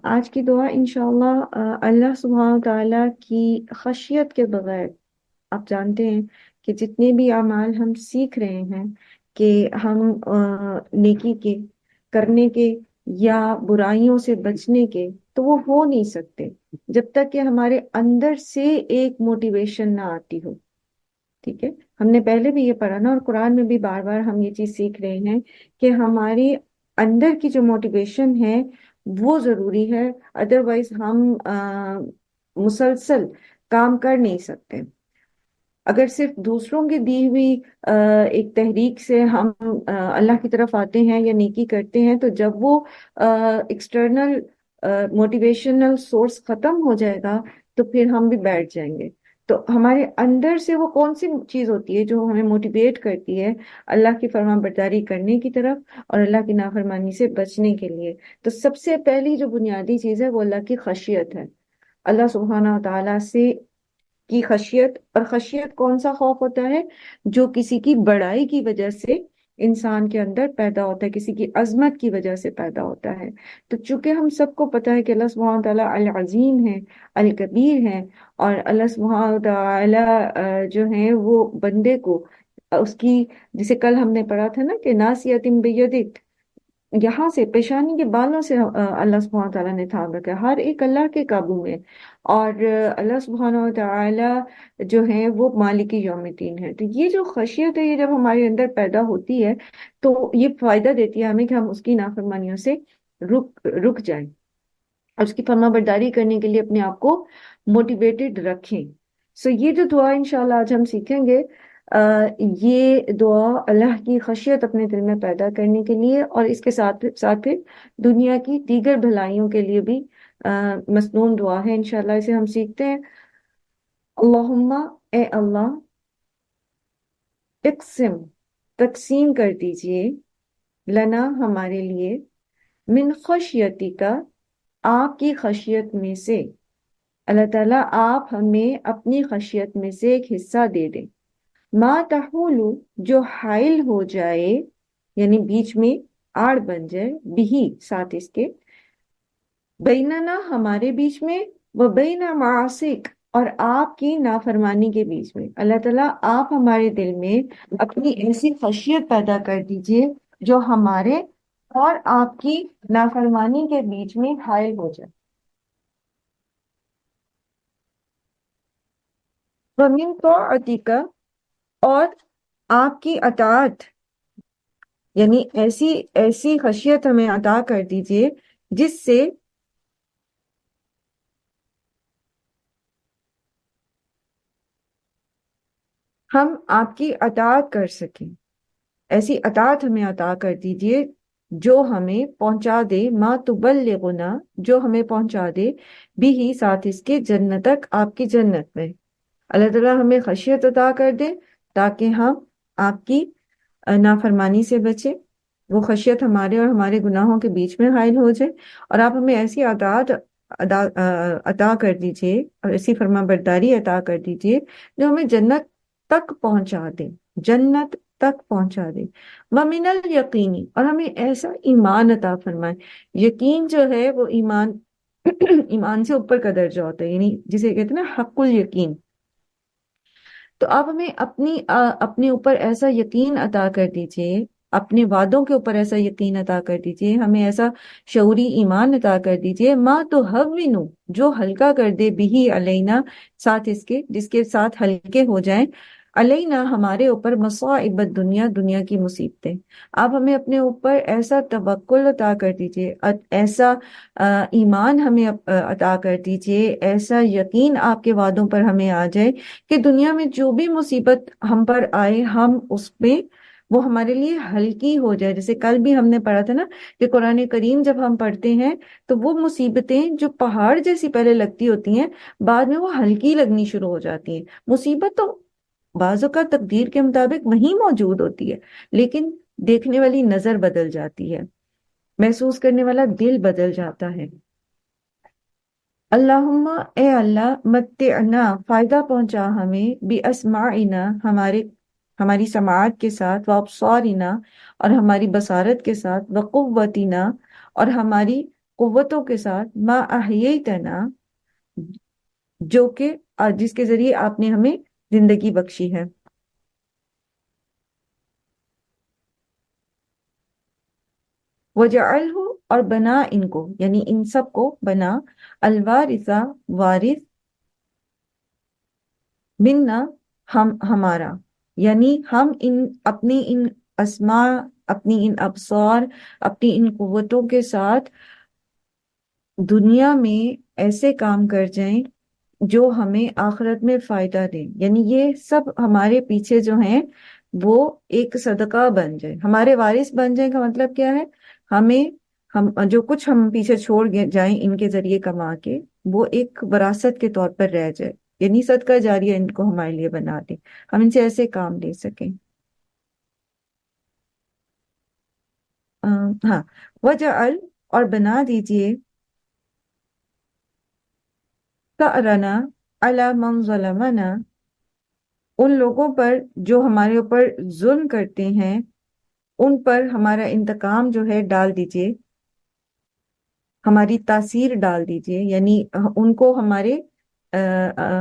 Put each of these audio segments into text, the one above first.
آج کی دعا انشاءاللہ اللہ سبحانہ و تعالیٰ کی خشیت کے بغیر، آپ جانتے ہیں کہ جتنے بھی اعمال ہم سیکھ رہے ہیں کہ ہم نیکی کے کرنے کے یا برائیوں سے بچنے کے، تو وہ ہو نہیں سکتے جب تک کہ ہمارے اندر سے ایک موٹیویشن نہ آتی ہو۔ ٹھیک ہے، ہم نے پہلے بھی یہ پڑھا نا، اور قرآن میں بھی بار بار ہم یہ چیز سیکھ رہے ہیں کہ ہماری اندر کی جو موٹیویشن ہے وہ ضروری ہے، ادروائز ہم مسلسل کام کر نہیں سکتے۔ اگر صرف دوسروں کی دی ہوئی ایک تحریک سے ہم اللہ کی طرف آتے ہیں یا نیکی کرتے ہیں، تو جب وہ ایکسٹرنل موٹیویشنل سورس ختم ہو جائے گا تو پھر ہم بھی بیٹھ جائیں گے۔ تو ہمارے اندر سے وہ کون سی چیز ہوتی ہے جو ہمیں موٹیویٹ کرتی ہے اللہ کی فرما برداری کرنے کی طرف اور اللہ کی نافرمانی سے بچنے کے لیے؟ تو سب سے پہلی جو بنیادی چیز ہے وہ اللہ کی خشیت ہے، اللہ سبحانہ و تعالیٰ سے کی خشیت۔ اور خشیت کون سا خوف ہوتا ہے؟ جو کسی کی بڑائی کی وجہ سے انسان کے اندر پیدا ہوتا ہے، کسی کی عظمت کی وجہ سے پیدا ہوتا ہے۔ تو چونکہ ہم سب کو پتہ ہے کہ اللہ سبحانہ تعالیٰ العظیم ہے، الکبیر ہے، اور اللہ سبحانہ تعالیٰ جو ہے وہ بندے کو اس کی، جسے کل ہم نے پڑھا تھا نا کہ ناسیۃ بیدک، یہاں سے پیشانی کے بالوں سے اللہ سبحانہ تعالیٰ نے تھام رکھا ہے، ہر ایک اللہ کے قابو میں۔ اور اللہ سبحانہ تعالیٰ جو ہے وہ مالک یوم الدین ہے۔ تو یہ جو خشیت ہے، یہ جب ہمارے اندر پیدا ہوتی ہے تو یہ فائدہ دیتی ہے ہمیں کہ ہم اس کی نافرمانیوں سے رک جائیں، اور اس کی فرما برداری کرنے کے لیے اپنے آپ کو موٹیویٹڈ رکھیں۔ سو یہ جو دعا انشاءاللہ آج ہم سیکھیں گے، یہ دعا اللہ کی خشیت اپنے دل میں پیدا کرنے کے لیے، اور اس کے ساتھ ساتھ پھر دنیا کی دیگر بھلائیوں کے لیے بھی مسنون دعا ہے۔ انشاءاللہ اسے ہم سیکھتے ہیں۔ اللہم، اے اللہ، اقسم، تقسیم کر دیجئے، لنا، ہمارے لیے، من خشیتی کا، آپ کی خشیت میں سے، اللہ تعالیٰ آپ ہمیں اپنی خشیت میں سے ایک حصہ دے دیں، ما تحول، جو حائل ہو جائے، یعنی بیچ میں آڑ بن جائے، بھی، ساتھ اس کے، بیننا، ہمارے بیچ میں، وہ بین معاصیک، اور آپ کی نافرمانی کے بیچ میں۔ اللہ تعالیٰ آپ ہمارے دل میں اپنی ایسی خشیت پیدا کر دیجئے جو ہمارے اور آپ کی نافرمانی کے بیچ میں حائل ہو جائے۔ وَمِن طاعتک، اور آپ کی اطاعت، یعنی ایسی ایسی خشیت ہمیں عطا کر دیجئے جس سے ہم آپ کی اطاعت کر سکیں، ایسی اطاعت ہمیں عطا کر دیجئے جو ہمیں پہنچا دے، ما تبلغنا، جو ہمیں پہنچا دے، بھی ہی، ساتھ اس کے، جنتک، آپ کی جنت میں۔ اللہ تعالیٰ ہمیں خشیت عطا کر دے تاکہ ہم آپ کی نافرمانی سے بچیں، وہ خشیت ہمارے اور ہمارے گناہوں کے بیچ میں حائل ہو جائے، اور آپ ہمیں ایسی اطاعت عطا کر دیجئے اور ایسی فرما برداری عطا کر دیجئے جو ہمیں جنت تک پہنچا دے، جنت تک پہنچا دے۔ وَمِنَ الْيَقِينِ، اور ہمیں ایسا ایمان عطا فرمائے۔ یقین جو ہے وہ ایمان ایمان سے اوپر کا درجہ ہوتا ہے، یعنی جسے کہتے ہیں نا حق الیقین۔ تو آپ ہمیں اپنے اوپر ایسا یقین عطا کر دیجئے، اپنے وعدوں کے اوپر ایسا یقین عطا کر دیجئے، ہمیں ایسا شعوری ایمان عطا کر دیجئے، ما تہونو، جو ہلکا کر دے، بھی علینا، ساتھ اس کے، جس کے ساتھ ہلکے ہو جائیں، علینا، ہمارے اوپر، مصائب الدنیا، دنیا کی مصیبتیں۔ آپ ہمیں اپنے اوپر ایسا توکل عطا کر دیجئے، ایسا ایمان ہمیں عطا کر دیجئے، ایسا یقین آپ کے وعدوں پر ہمیں آ جائے کہ دنیا میں جو بھی مصیبت ہم پر آئے، ہم اس پہ، وہ ہمارے لیے ہلکی ہو جائے۔ جیسے کل بھی ہم نے پڑھا تھا نا کہ قرآن کریم جب ہم پڑھتے ہیں تو وہ مصیبتیں جو پہاڑ جیسی پہلے لگتی ہوتی ہیں، بعد میں وہ ہلکی لگنی شروع ہو جاتی ہیں۔ مصیبت تو بعض اوقات تقدیر کے مطابق وہیں موجود ہوتی ہے، لیکن دیکھنے والی نظر بدل جاتی ہے، محسوس کرنے والا دل بدل جاتا ہے۔ اللہم، اے اللہ، متعنا، فائدہ پہنچا ہمیں، باسماعنا، ہماری سماعت کے ساتھ، وابصارنا، اور ہماری بصارت کے ساتھ، وقوتنا، اور ہماری قوتوں کے ساتھ ما احییتنا، جو کہ جس کے ذریعے آپ نے ہمیں زندگی بخشی ہے. وجعلہ، اور بنا ان کو، یعنی ان سب کو بنا، الوارثہ، وارث، منا، ہمارا، یعنی ہم اپنی ان اسماء، اپنی ان ابصار، اپنی ان قوتوں کے ساتھ دنیا میں ایسے کام کر جائیں جو ہمیں آخرت میں فائدہ دیں. یعنی یہ سب ہمارے پیچھے جو ہیں وہ ایک صدقہ بن جائے، ہمارے وارث بن جائیں کا مطلب کیا ہے؟ ہمیں، ہم جو کچھ ہم پیچھے چھوڑ جائیں ان کے ذریعے کما کے، وہ ایک وراثت کے طور پر رہ جائے، یعنی صدقہ جاریہ ان کو ہمارے لیے بنا دیں، ہم ان سے ایسے کام لے سکیں. ہاں، وجعل، اور بنا دیجئے، ثأرنا علی من ظلمنا، ان لوگوں پر جو ہمارے اوپر ظلم کرتے ہیں، ان پر ہمارا انتقام جو ہے ڈال دیجئے، ہماری تاثیر ڈال دیجئے، یعنی ان کو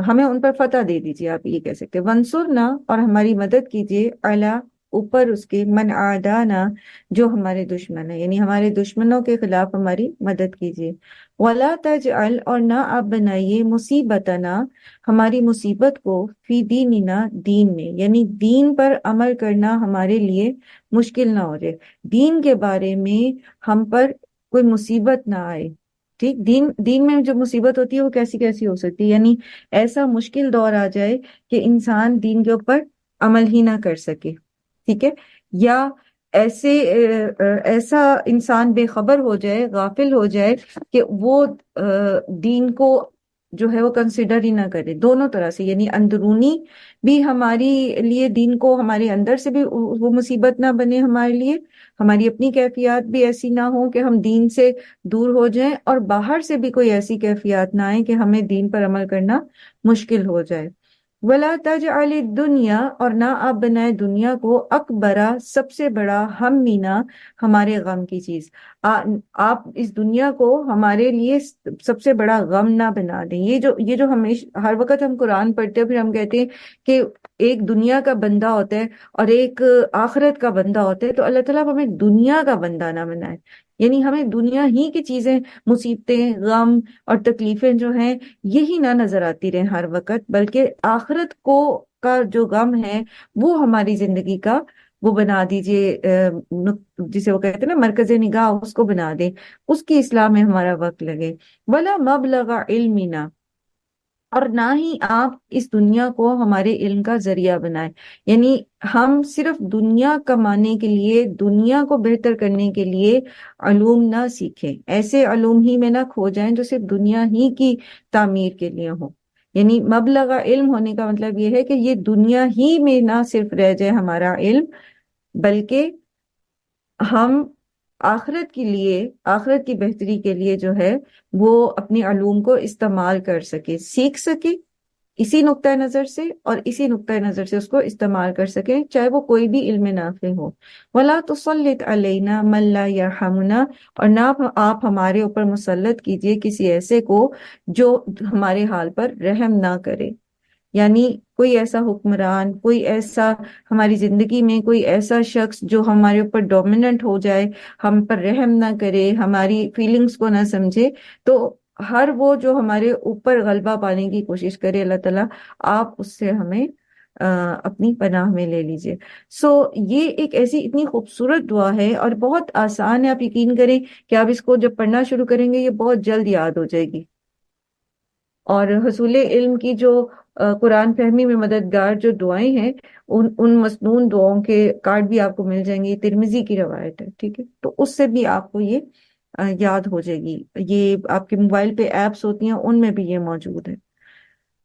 ہمیں ان پر فتح دے دیجئے، آپ یہ کہہ سکتے. ونصرنا، اور ہماری مدد کیجئے، علی، اوپر اس کے، من عادانا، جو ہمارے دشمن ہیں، یعنی ہمارے دشمنوں کے خلاف ہماری مدد کیجئے. ولا تجعل، اور نہ آپ بنائیے، مصیبتنا، ہماری مصیبت کو، فی دیننا، دین میں، یعنی دین پر عمل کرنا ہمارے لیے مشکل نہ ہو جائے، دین کے بارے میں ہم پر کوئی مصیبت نہ آئے. ٹھیک، دین میں جو مصیبت ہوتی ہے وہ کیسی کیسی ہو سکتی ہے؟ یعنی ایسا مشکل دور آ جائے کہ انسان دین کے اوپر عمل ہی نہ کر سکے. ٹھیک ہے، یا ایسا انسان بے خبر ہو جائے، غافل ہو جائے کہ وہ دین کو جو ہے وہ کنسیڈر ہی نہ کرے. دونوں طرح سے، یعنی اندرونی بھی ہماری لیے دین کو، ہمارے اندر سے بھی وہ مصیبت نہ بنے ہمارے لیے، ہماری اپنی کیفیات بھی ایسی نہ ہو کہ ہم دین سے دور ہو جائیں، اور باہر سے بھی کوئی ایسی کیفیات نہ آئیں کہ ہمیں دین پر عمل کرنا مشکل ہو جائے. ولا تجعل الدنیا، اور نہ آپ بنائے دنیا کو، اکبرا، سب سے بڑا، ہمنا، ہمارے غم کی چیز. آپ اس دنیا کو ہمارے لیے سب سے بڑا غم نہ بنا دیں. یہ جو ہمیشہ ہر وقت ہم قرآن پڑھتے ہیں، پھر ہم کہتے ہیں کہ ایک دنیا کا بندہ ہوتا ہے اور ایک آخرت کا بندہ ہوتا ہے، تو اللہ تعالیٰ ہمیں دنیا کا بندہ نہ بنائے، یعنی ہمیں دنیا ہی کی چیزیں، مصیبتیں، غم اور تکلیفیں جو ہیں یہی نہ نظر آتی رہیں ہر وقت، بلکہ آخرت کو کا جو غم ہے وہ ہماری زندگی کا وہ بنا دیجئے، جسے وہ کہتے ہیں نا مرکز نگاہ، اس کو بنا دیں، اس کی اصلاح میں ہمارا وقت لگے. ولا مبلغ علمنا، اور نہ ہی آپ اس دنیا کو ہمارے علم کا ذریعہ بنائیں، یعنی ہم صرف دنیا کمانے کے لیے، دنیا کو بہتر کرنے کے لیے علوم نہ سیکھیں، ایسے علوم ہی میں نہ کھو جائیں جو صرف دنیا ہی کی تعمیر کے لیے ہوں. یعنی مبلغ علم ہونے کا مطلب یہ ہے کہ یہ دنیا ہی میں نہ صرف رہ جائے ہمارا علم، بلکہ ہم آخرت کے لیے، آخرت کی بہتری کے لیے جو ہے وہ اپنے علوم کو استعمال کر سکے، سیکھ سکے اسی نقطۂ نظر سے، اور اسی نقطۂ نظر سے اس کو استعمال کر سکیں، چاہے وہ کوئی بھی علم نافع ہو. وَلَا تُسَلِّطْ عَلَيْنَا مَن لَّا يَرْحَمُنَا، اور نہ آپ ہمارے اوپر مسلط کیجئے کسی ایسے کو جو ہمارے حال پر رحم نہ کرے. یعنی کوئی ایسا حکمران، کوئی ایسا ہماری زندگی میں کوئی ایسا شخص جو ہمارے اوپر ڈومیننٹ ہو جائے، ہم پر رحم نہ کرے، ہماری فیلنگز کو نہ سمجھے، تو ہر وہ جو ہمارے اوپر غلبہ پانے کی کوشش کرے، اللہ تعالیٰ آپ اس سے ہمیں اپنی پناہ میں لے لیجئے. یہ ایک ایسی اتنی خوبصورت دعا ہے اور بہت آسان ہے. آپ یقین کریں کہ آپ اس کو جب پڑھنا شروع کریں گے یہ بہت جلد یاد ہو جائے گی، اور حصول علم کی جو قرآن فہمی میں مددگار جو دعائیں ہیں، ان مسنون دعاؤں کے کارڈ بھی آپ کو مل جائیں گے. یہ ترمذی کی روایت ہے، ٹھیک ہے، تو اس سے بھی آپ کو یہ یاد ہو جائے گی. یہ آپ کے موبائل پہ ایپس ہوتی ہیں، ان میں بھی یہ موجود ہے.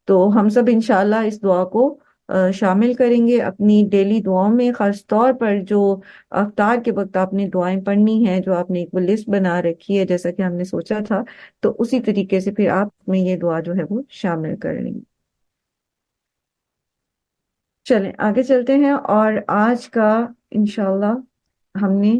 تو ہم سب انشاءاللہ اس دعا کو شامل کریں گے اپنی ڈیلی دعاؤں میں، خاص طور پر جو افطار کے وقت آپ نے دعائیں پڑھنی ہیں، جو آپ نے ایک وہ لسٹ بنا رکھی ہے جیسا کہ ہم نے سوچا تھا، تو اسی طریقے سے پھر آپ میں یہ دعا جو ہے وہ شامل کر لیں گے. چلیں آگے چلتے ہیں، اور آج کا انشاءاللہ ہم نے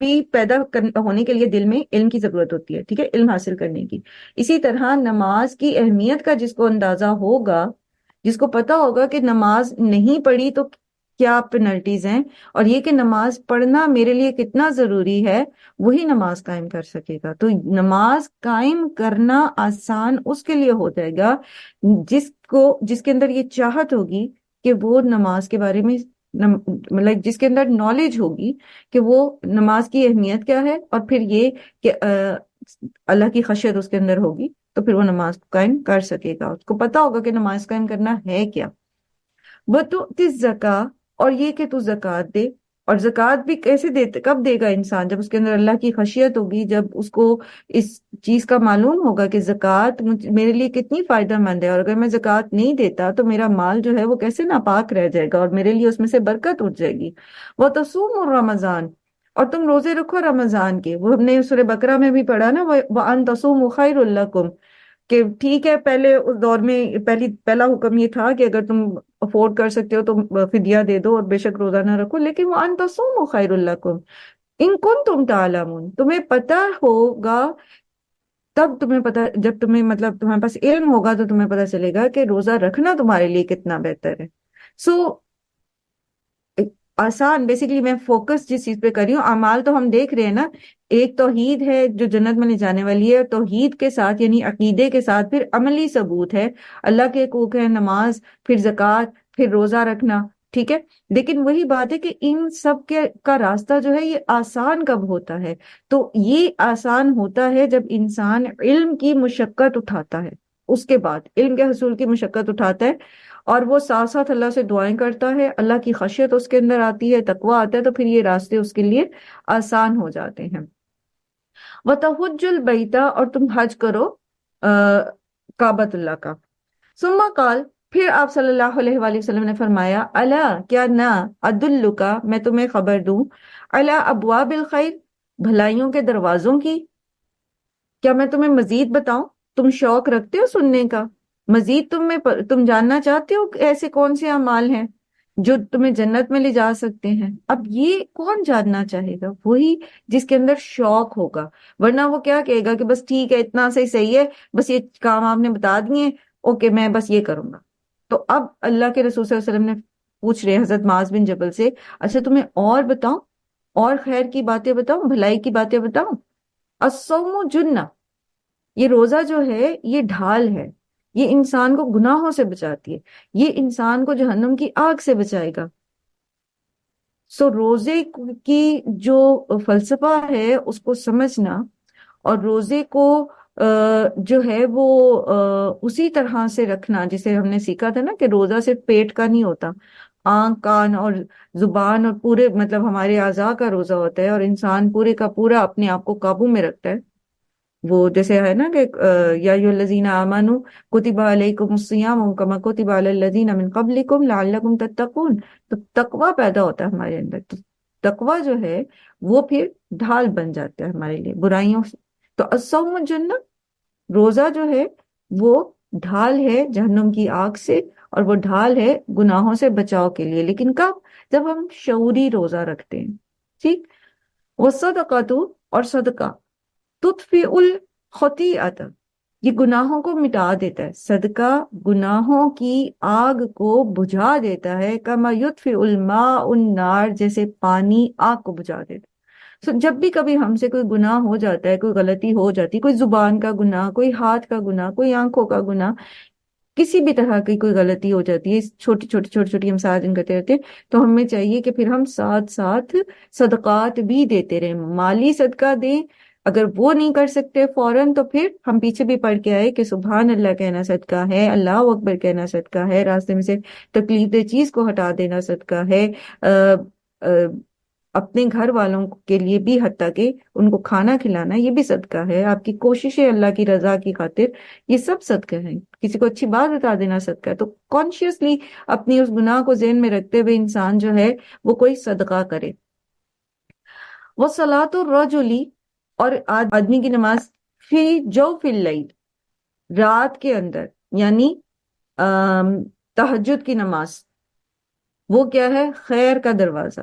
پیدا ہونے کے لیے دل میں علم کی ضرورت ہوتی ہے، ٹھیک ہے، علم حاصل کرنے کی. اسی طرح نماز کی اہمیت کا جس کو اندازہ ہوگا، جس کو پتا ہوگا کہ نماز نہیں پڑھی تو کیا پینلٹیز ہیں، اور یہ کہ نماز پڑھنا میرے لیے کتنا ضروری ہے، وہی نماز قائم کر سکے گا. تو نماز قائم کرنا آسان اس کے لیے ہو جائے گا جس کے اندر یہ چاہت ہوگی کہ وہ نماز کے بارے میں مطلب جس کے اندر نالج ہوگی کہ وہ نماز کی اہمیت کیا ہے، اور پھر یہ کہ اللہ کی خشیت اس کے اندر ہوگی، تو پھر وہ نماز کو قائم کر سکے گا. اس کو پتا ہوگا کہ نماز قائم کرنا ہے کیا. وہ تو زکا، اور یہ کہ تو زکوٰۃ دے. اور زکوٰۃ بھی کیسے دیتے، کب دے گا انسان؟ جب اس کے اندر اللہ کی خشیت ہوگی، جب اس کو اس چیز کا معلوم ہوگا کہ زکوٰۃ میرے لیے کتنی فائدہ مند ہے، اور اگر میں زکوٰۃ نہیں دیتا تو میرا مال جو ہے وہ کیسے ناپاک رہ جائے گا، اور میرے لیے اس میں سے برکت اٹھ جائے گی. وہ تصوم رمضان، اور تم روزے رکھو رمضان کے. وہ ہم نے سورہ بقرہ میں بھی پڑھا نا، وَأَن تَصُومُوا خَيْرٌ لَكُمْ، کہ ٹھیک ہے پہلے اس دور میں پہلا حکم یہ تھا کہ اگر تم افورڈ کر سکتے ہو تو فدیہ دے دو اور بے شک روزہ نہ رکھو، لیکن وَأَن تَصُومُوا خَيْرٌ لَكُمْ إِن كُنتُمْ تَعْلَمُونَ، تمہیں پتہ ہوگا. تب تمہیں پتہ، جب تمہیں مطلب تمہارے پاس علم ہوگا تو تمہیں پتہ چلے گا کہ روزہ رکھنا تمہارے لیے کتنا بہتر ہے. سو آسان، بیسیکلی میں فوکس جس چیز پہ کر رہی ہوں، اعمال تو ہم دیکھ رہے ہیں نا. ایک توحید ہے جو جنت میں لے جانے والی ہے، توحید کے ساتھ یعنی عقیدے کے ساتھ پھر عملی ثبوت ہے. اللہ کے حقوق ہے نماز، پھر زکوٰۃ، پھر روزہ رکھنا، ٹھیک ہے. لیکن وہی بات ہے کہ ان سب کا راستہ جو ہے یہ آسان کب ہوتا ہے؟ تو یہ آسان ہوتا ہے جب انسان علم کی مشقت اٹھاتا ہے، اس کے بعد علم کے حصول کی مشقت اٹھاتا ہے، اور وہ ساتھ ساتھ اللہ سے دعائیں کرتا ہے، اللہ کی خشیت اس کے اندر آتی ہے، تقویٰ آتا ہے، تو پھر یہ راستے اس کے لیے آسان ہو جاتے ہیں. وَتَحُجُّ الْبَيْتَ، اور تم حج کرو کعبۃ اللہ کا. ثم قال، پھر آپ صلی اللہ علیہ وآلہ وسلم نے فرمایا، الا، کیا نہ، ادلکا، میں تمہیں خبر دوں، علی ابواب الخیر، بھلائیوں کے دروازوں کی. کیا میں تمہیں مزید بتاؤں؟ تم شوق رکھتے ہو سننے کا؟ مزید تم جاننا چاہتے ہو کہ ایسے کون سے اعمال ہیں جو تمہیں جنت میں لے جا سکتے ہیں؟ اب یہ کون جاننا چاہے گا؟ وہی جس کے اندر شوق ہوگا. ورنہ وہ کیا کہے گا کہ بس ٹھیک ہے، اتنا صحیح ہے، بس یہ کام آپ نے بتا دیے، اوکے میں بس یہ کروں گا. تو اب اللہ کے رسول صلی اللہ علیہ وسلم نے پوچھ رہے حضرت معاذ بن جبل سے، اچھا تمہیں اور بتاؤں، اور خیر کی باتیں بتاؤں، بھلائی کی باتیں بتاؤں؟ الصوم جنہ، یہ روزہ جو ہے یہ ڈھال ہے، یہ انسان کو گناہوں سے بچاتی ہے، یہ انسان کو جہنم کی آگ سے بچائے گا. سو روزے کی جو فلسفہ ہے اس کو سمجھنا، اور روزے کو جو ہے وہ اسی طرح سے رکھنا جسے ہم نے سیکھا تھا نا، کہ روزہ صرف پیٹ کا نہیں ہوتا، آنکھ، کان اور زبان اور پورے مطلب ہمارے اعضاء کا روزہ ہوتا ہے، اور انسان پورے کا پورا اپنے آپ کو قابو میں رکھتا ہے. وہ جیسے ہے نا کہ یا ایھا الذین آمنوا کتب علیکم الصیام کما کتب علی الذین من قبلکم لعلکم تتقون. تو تقوی پیدا ہوتا ہے ہمارے اندر. تو تقوی جو ہے وہ پھر ڈھال بن جاتا ہے ہمارے لیے برائیوں سے. تو الصوم جنہ، روزہ جو ہے وہ ڈھال ہے جہنم کی آگ سے، اور وہ ڈھال ہے گناہوں سے بچاؤ کے لیے. لیکن کب؟ جب ہم شعوری روزہ رکھتے ہیں، ٹھیک. والصدقۃ، اور صدقہ، تطفئ الخطیئۃ، یہ گناہوں کو مٹا دیتا ہے. صدقہ گناہوں کی آگ کو بجھا دیتا ہے، کما یطفئ الماء النار، جیسے پانی آگ کو بجھا دیتا ہے. جب بھی کبھی ہم سے کوئی گناہ ہو جاتا ہے، کوئی غلطی ہو جاتی، کوئی زبان کا گناہ، کوئی ہاتھ کا گناہ، کوئی آنکھوں کا گناہ، کسی بھی طرح کی کوئی غلطی ہو جاتی ہے، چھوٹی چھوٹی چھوٹی چھوٹی ہم سارے دن کرتے رہتے ہیں، تو ہمیں چاہیے کہ پھر ہم ساتھ ساتھ صدقات بھی دیتے رہیں، مالی صدقہ دیں. اگر وہ نہیں کر سکتے فوراً تو پھر ہم پیچھے بھی پڑھ کے آئے کہ سبحان اللہ کہنا صدقہ ہے، اللہ اکبر کہنا صدقہ ہے، راستے میں سے تکلیف دہ چیز کو ہٹا دینا صدقہ ہے، اپنے گھر والوں کے لیے بھی حتیٰ کہ ان کو کھانا کھلانا یہ بھی صدقہ ہے، آپ کی کوششیں اللہ کی رضا کی خاطر یہ سب صدقہ ہیں. کسی کو اچھی بات بتا دینا صدقہ ہے. تو کانشیسلی اپنی اس گناہ کو ذہن میں رکھتے ہوئے انسان جو ہے وہ کوئی صدقہ کرے. وہ صلاۃ الرجلی، اور آدمی کی نماز، فی جوف اللیل، رات کے اندر، یعنی تہجد کی نماز، وہ کیا ہے؟ خیر کا دروازہ.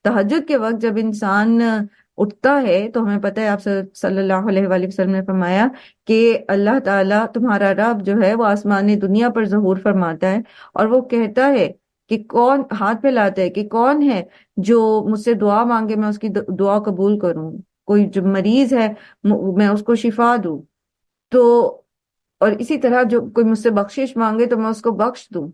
تہجد کے وقت جب انسان اٹھتا ہے تو ہمیں پتہ ہے، آپ صلی اللہ علیہ وآلہ وسلم نے فرمایا کہ اللہ تعالیٰ تمہارا رب جو ہے وہ آسمان دنیا پر ظہور فرماتا ہے، اور وہ کہتا ہے کہ کون ہاتھ پھیلاتا ہے کہ کون ہے جو مجھ سے دعا مانگے میں اس کی دعا قبول کروں، کوئی جو مریض ہے میں اس کو شفا دوں، تو اور اسی طرح جو کوئی مجھ سے بخشش مانگے تو میں اس کو بخش دوں۔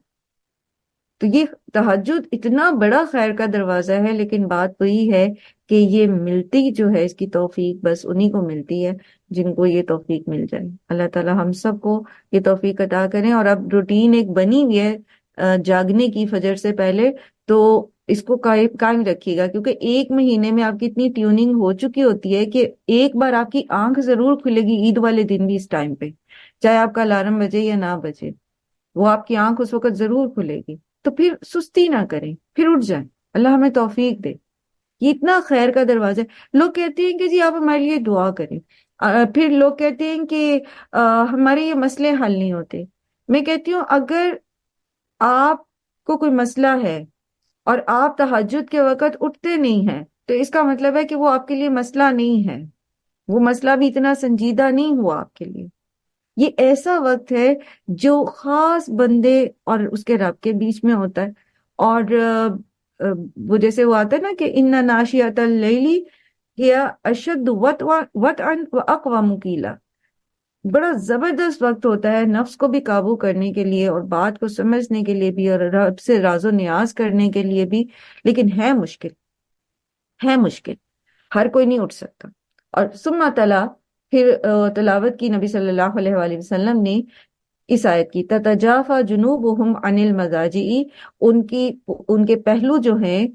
تو یہ تہجد اتنا بڑا خیر کا دروازہ ہے، لیکن بات وہی ہے کہ یہ ملتی جو ہے اس کی توفیق بس انہی کو ملتی ہے جن کو یہ توفیق مل جائے۔ اللہ تعالی ہم سب کو یہ توفیق عطا کریں۔ اور اب روٹین ایک بنی ہوئی ہے جاگنے کی فجر سے پہلے، تو اس کو قائم رکھیے گا، کیونکہ ایک مہینے میں آپ کی اتنی ٹیوننگ ہو چکی ہوتی ہے کہ ایک بار آپ کی آنکھ ضرور کھلے گی عید والے دن بھی اس ٹائم پہ، چاہے آپ کا الارم بجے یا نہ بجے، وہ آپ کی آنکھ اس وقت ضرور کھلے گی۔ تو پھر سستی نہ کریں، پھر اٹھ جائیں، اللہ ہمیں توفیق دے۔ یہ اتنا خیر کا دروازہ ہے۔ لوگ کہتے ہیں کہ جی آپ ہمارے لیے دعا کریں، پھر لوگ کہتے ہیں کہ ہمارے یہ مسئلے حل نہیں ہوتے۔ میں کہتی ہوں اگر آپ کو کوئی مسئلہ ہے اور آپ تہجد کے وقت اٹھتے نہیں ہیں، تو اس کا مطلب ہے کہ وہ آپ کے لیے مسئلہ نہیں ہے، وہ مسئلہ بھی اتنا سنجیدہ نہیں ہوا آپ کے لیے۔ یہ ایسا وقت ہے جو خاص بندے اور اس کے رب کے بیچ میں ہوتا ہے، اور وہ جیسے وہ آتا ہے نا کہ ان ناشیۃ اللیل ہی اشد وطئا واقوم قیلا، بڑا زبردست وقت ہوتا ہے نفس کو بھی قابو کرنے کے لیے اور بات کو سمجھنے کے لیے بھی اور رب سے راز و نیاز کرنے کے لیے بھی، لیکن ہے مشکل، ہے مشکل، ہر کوئی نہیں اٹھ سکتا۔ اور ثم تلا، پھر تلاوت کی نبی صلی اللہ علیہ وآلہ وسلم نے اس آیت کی، تتجافا جنوبہم عن المضاجع، ان کے پہلو جو ہیں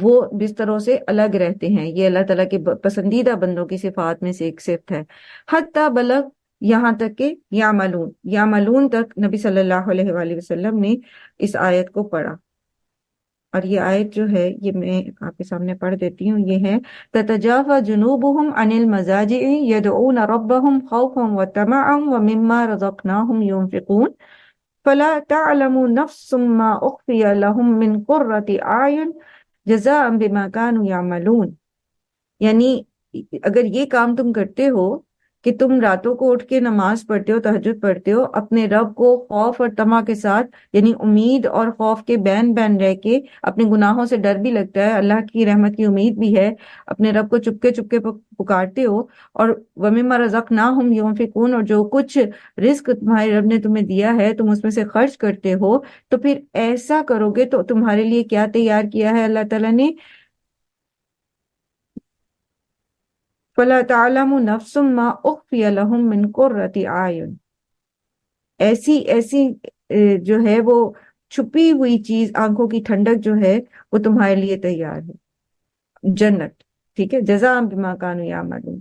وہ بستروں سے الگ رہتے ہیں۔ یہ اللہ تعالیٰ کے پسندیدہ بندوں کی صفات میں سے ایک صفت ہے۔ حتی بلغ، یہاں تک کہ یعملون تک نبی صلی اللہ علیہ وآلہ وسلم نے اس آیت کو پڑھا۔ اور یہ آیت جو ہے یہ میں آپ کے سامنے پڑھ دیتی ہوں، یہ ہے تتجافى جنوبهم عن المضاجع يدعون ربهم خوفا وطمعا ومما رزقناهم ينفقون فلا تعلم نفس ما اخفي لهم من قرة اعين جزاء بما كانوا يعملون۔ یعنی اگر یہ کام تم کرتے ہو کہ تم راتوں کو اٹھ کے نماز پڑھتے ہو، تہجد پڑھتے ہو، اپنے رب کو خوف اور طمع کے ساتھ، یعنی امید اور خوف کے بین بین رہ کے، اپنے گناہوں سے ڈر بھی لگتا ہے، اللہ کی رحمت کی امید بھی ہے، اپنے رب کو چپکے چپکے پکارتے ہو، اور وَمِمَّا رَزَقْنَاهُمْ يُنْفِقُونَ، اور جو کچھ رزق تمہارے رب نے تمہیں دیا ہے تم اس میں سے خرچ کرتے ہو، تو پھر ایسا کرو گے تو تمہارے لیے کیا تیار کیا ہے اللہ تعالیٰ نے؟ فَلَا تَعْلَمُ نَفْسٌ مَّا أُخْفِيَ لَهُم مِّن قُرَّةِ أَعْيُنٍ، ایسی ایسی جو ہے وہ چھپی ہوئی چیز، آنکھوں کی ٹھنڈک جو ہے وہ تمہارے لیے تیار ہے، جنت، ٹھیک ہے، جزاء بما كانوا يعملون،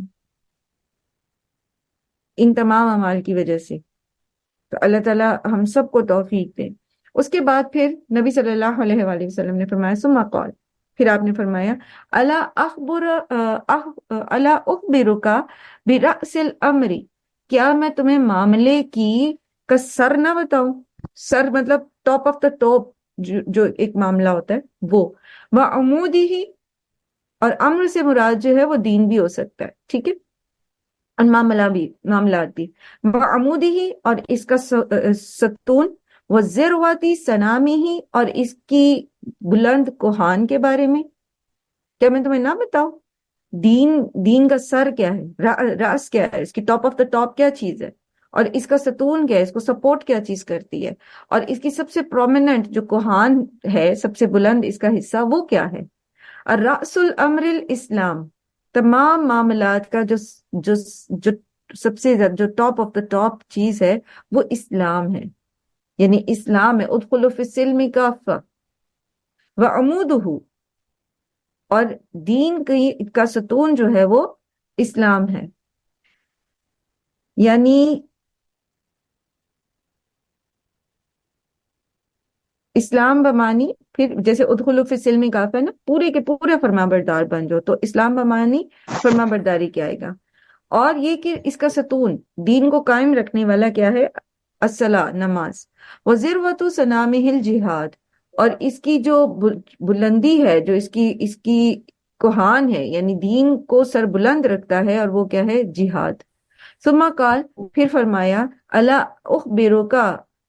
ان تمام اعمال کی وجہ سے۔ تو اللہ تعالیٰ ہم سب کو توفیق دے۔ اس کے بعد پھر نبی صلی اللہ علیہ وآلہ وسلم نے فرمایا، ثم قال، پھر آپ نے فرمایا، الا اخبرک برأس الامر، کیا میں تمہیں معاملے کا سر نہ بتاؤں؟ سر مطلب ٹاپ آف دا ٹاپ، جو ایک معاملہ ہوتا ہے وہ، وعمودہ، اور امر سے مراد جو ہے وہ دین بھی ہو سکتا ہے، ٹھیک ہے، اور معاملات بھی، وعمودہ، اور اس کا ستون، وذروۃ سنامہ، اور اس کی بلند کوہان کے بارے میں، کیا میں تمہیں نہ بتاؤں؟ دین کا سر کیا ہے، راس کیا ہے، اس کی ٹاپ آف دا ٹاپ کیا چیز ہے، اور اس کا ستون کیا ہے، اس کو سپورٹ کیا چیز کرتی ہے، اور اس کی سب سے پرومیننٹ جو کوہان ہے، سب سے بلند اس کا حصہ وہ کیا ہے؟ الرأس الامر الاسلام، تمام معاملات کا جو سب سے زیادہ جو ٹاپ آف دا ٹاپ چیز ہے وہ اسلام ہے، یعنی اسلام ہے، ادخلوا فی السلم کافہ، وعمودہ، اور دین کا ستون جو ہے وہ اسلام ہے، یعنی اسلام بمانی، پھر جیسے ادخلوا فی السلم کافہ نا، پورے کے پورے فرما بردار بن جاؤ، تو اسلام بمانی فرما برداری کیا آئے گا، اور یہ کہ اس کا ستون، دین کو قائم رکھنے والا کیا ہے؟ الصلاۃ، نماز، وذروۃ سنامہ الجہاد، اور اس کی جو بلندی ہے، جو اس کی کوہان ہے، یعنی دین کو سربلند رکھتا ہے، اور وہ کیا ہے؟ جہاد۔ ثم قال، پھر فرمایا، الا اخبرک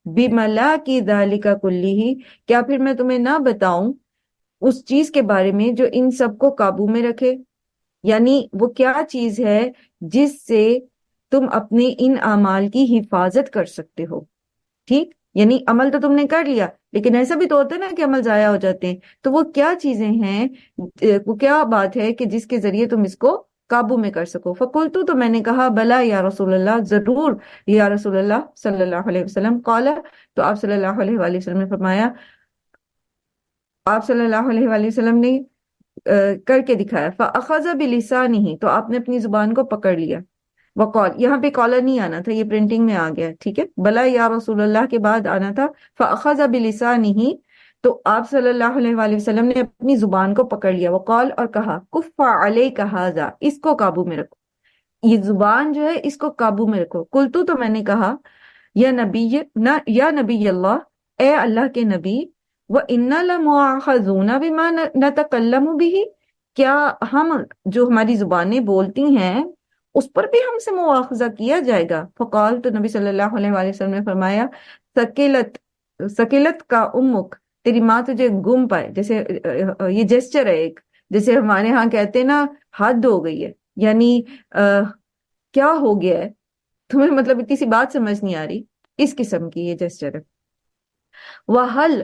بملاک ذالک کلہ، کیا پھر میں تمہیں نہ بتاؤں اس چیز کے بارے میں جو ان سب کو قابو میں رکھے؟ یعنی وہ کیا چیز ہے جس سے تم اپنے ان اعمال کی حفاظت کر سکتے ہو؟ ٹھیک، یعنی عمل تو تم نے کر لیا، لیکن ایسا بھی تو ہوتا ہے نا کہ عمل ضائع ہو جاتے ہیں، تو وہ کیا چیزیں ہیں، وہ کیا بات ہے کہ جس کے ذریعے تم اس کو قابو میں کر سکو؟ فقلتو، تو میں نے کہا، بلا یا رسول اللہ، ضرور یا رسول اللہ صلی اللہ علیہ وسلم۔ قال، تو آپ صلی اللہ علیہ وآلہ وسلم نے فرمایا، آپ صلی اللہ علیہ وآلہ وسلم نے کر کے دکھایا۔ فَأَخَذَ بِلِسَانِهِ، تو آپ نے اپنی زبان کو پکڑ لیا۔ وقال، یہاں پہ کالر نہیں آنا تھا، یہ پرنٹنگ میں آ گیا، ٹھیک ہے، بلا یا رسول اللہ کے بعد آنا تھا فَأَخَذَ بِلِسَانِهِ، تو آپ صلی اللہ علیہ وآلہ وسلم نے اپنی زبان کو پکڑ لیا۔ وقال، اور کہا، کُفَّ عَلَيْكَ هَذَا، اس کو قابو میں رکھو، یہ زبان جو ہے اس کو قابو میں رکھو۔ قلتو، تو میں نے کہا، یا نبی، یا نبی اللہ، اے اللہ کے نبی، وَإِنَّا لَمُؤَاخَذُونَ بِمَا نَتَكَلَّمُ بِهِ، کیا ہم جو ہماری زبانیں بولتی ہیں اس پر بھی ہم سے مواخذہ کیا جائے گا؟ فقال، تو نبی صلی اللہ علیہ وآلہ وسلم نے فرمایا، سکیلت، سکیلت کا امک، تیری ماں تجھے گم پائے، جیسے یہ جیسچر ہے ایک، جیسے ہمارے ہاں کہتے ہیں نا، حد ہو گئی ہے، یعنی کیا ہو گیا ہے تمہیں، مطلب اتنی سی بات سمجھ نہیں آ رہی، اس قسم کی یہ جیسچر ہے۔ وَحَل،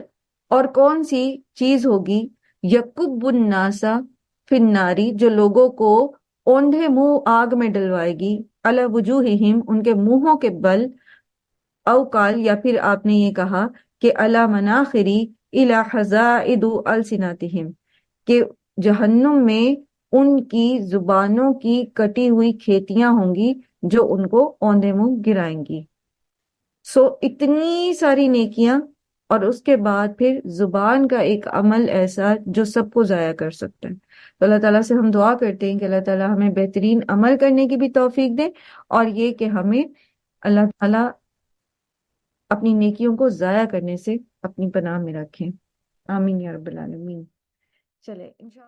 اور کون سی چیز ہوگی، یکب الناسا فی الناری، جو لوگوں کو اوندھے منہ آگ میں ڈلوائے گی، علی وجوہہم، ان کے منہوں کے بل، او قال، یا پھر آپ نے یہ کہا کہ علی مناخری الی حظائد السناتہم، کہ جہنم میں ان کی زبانوں کی کٹی ہوئی کھیتیاں ہوں گی جو ان کو اوندھے منہ گرائیں گی۔ اتنی ساری نیکیاں، اور اس کے بعد پھر زبان کا ایک عمل ایسا جو سب کو ضائع کر سکتا ہے۔ تو اللہ تعالیٰ سے ہم دعا کرتے ہیں کہ اللہ تعالیٰ ہمیں بہترین عمل کرنے کی بھی توفیق دے، اور یہ کہ ہمیں اللہ تعالیٰ اپنی نیکیوں کو ضائع کرنے سے اپنی پناہ میں رکھیں۔ آمین یا رب العالمین۔ چلے انشاءاللہ